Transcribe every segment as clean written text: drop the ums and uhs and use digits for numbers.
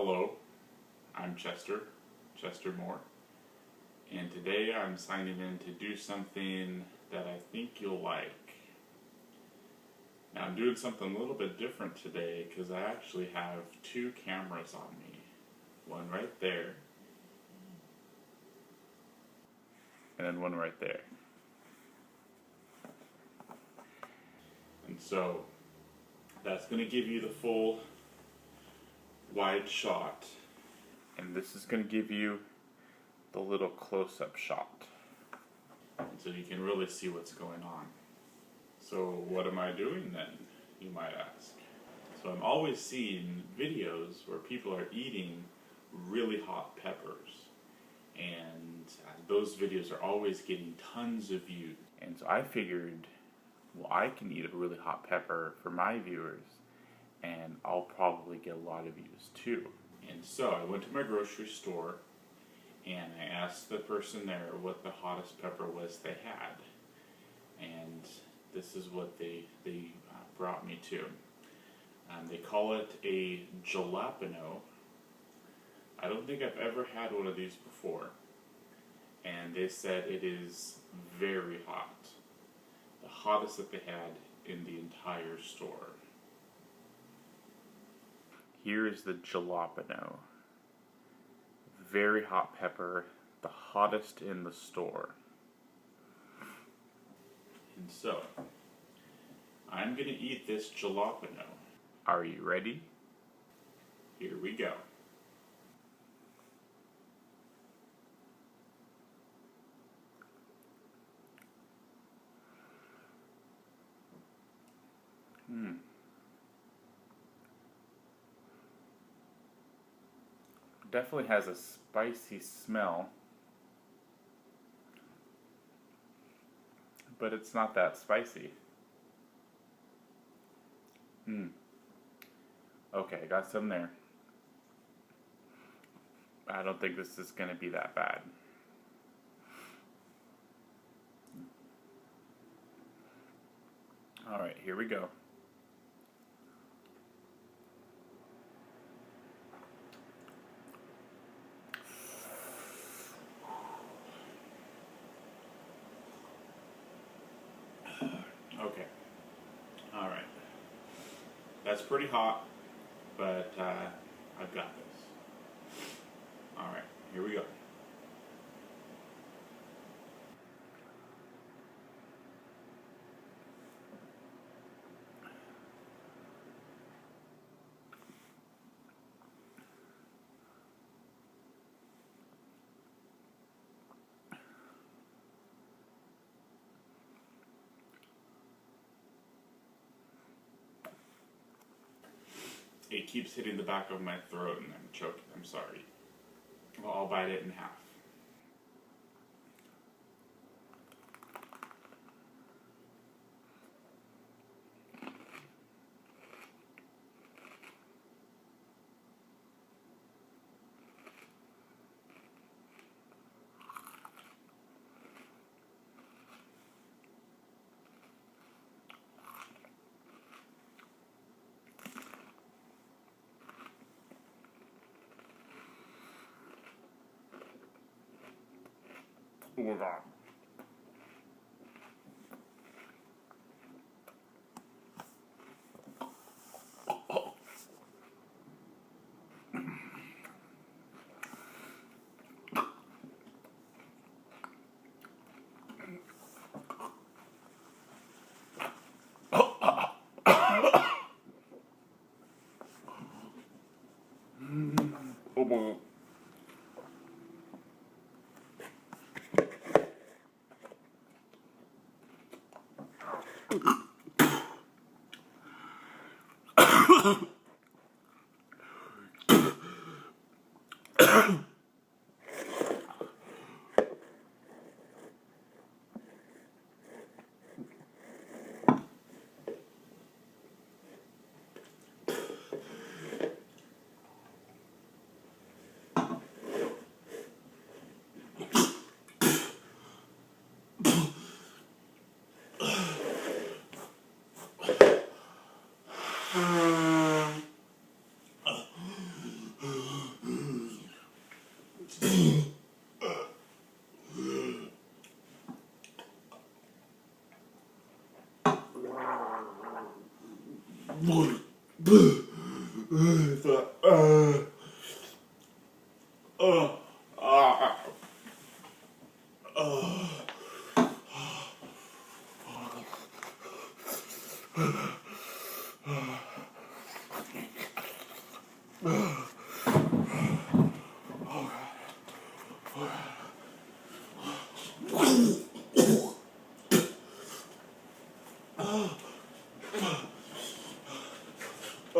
Hello, I'm Chester Moore, and today I'm signing in to do something that I think you'll like. Now I'm doing something a little bit different today because I actually have two cameras on me. One right there, and then one right there. And so that's going to give you the full wide shot, and this is going to give you the little close-up shot, and so you can really see what's going on. So what am I doing then, you might ask? So I'm always seeing videos where people are eating really hot peppers, and those videos are always getting tons of views. And so I figured, well, I can eat a really hot pepper for my viewers, and I'll probably get a lot of views too. And so I went to my grocery store and I asked the person there what the hottest pepper was they had, and this is what they brought me to. They call it a jalapeno. I don't think I've ever had one of these before, and they said it is very hot, the hottest that they had in the entire store. Here is the jalapeno. Very hot pepper, the hottest in the store. And so, I'm going to eat this jalapeno. Are you ready? Here we go. Definitely has a spicy smell, but it's not that spicy. Okay, I got some there. I don't think this is going to be that bad. Alright, here we go. Okay. Alright. That's pretty hot, but I've got this. Alright, here we go. It keeps hitting the back of my throat and I'm choking. I'm sorry. Well, I'll bite it in half. Hold on. Oh boy.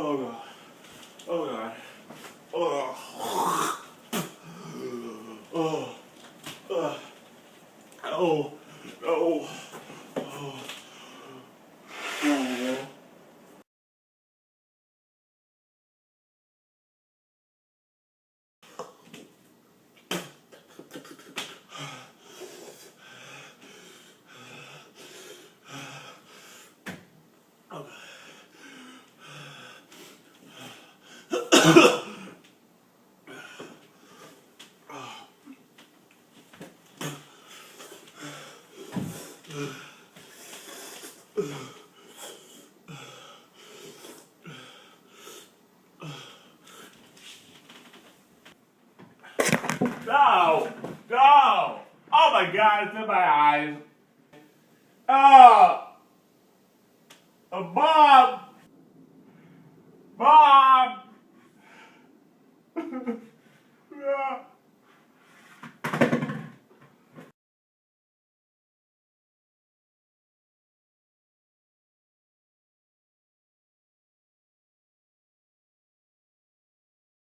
Oh god. Oh god. Oh. Oh. Oh. Oh. Oh. Oh. No! No! Oh my god, it's in my eyes. Oh! Bob! Bob!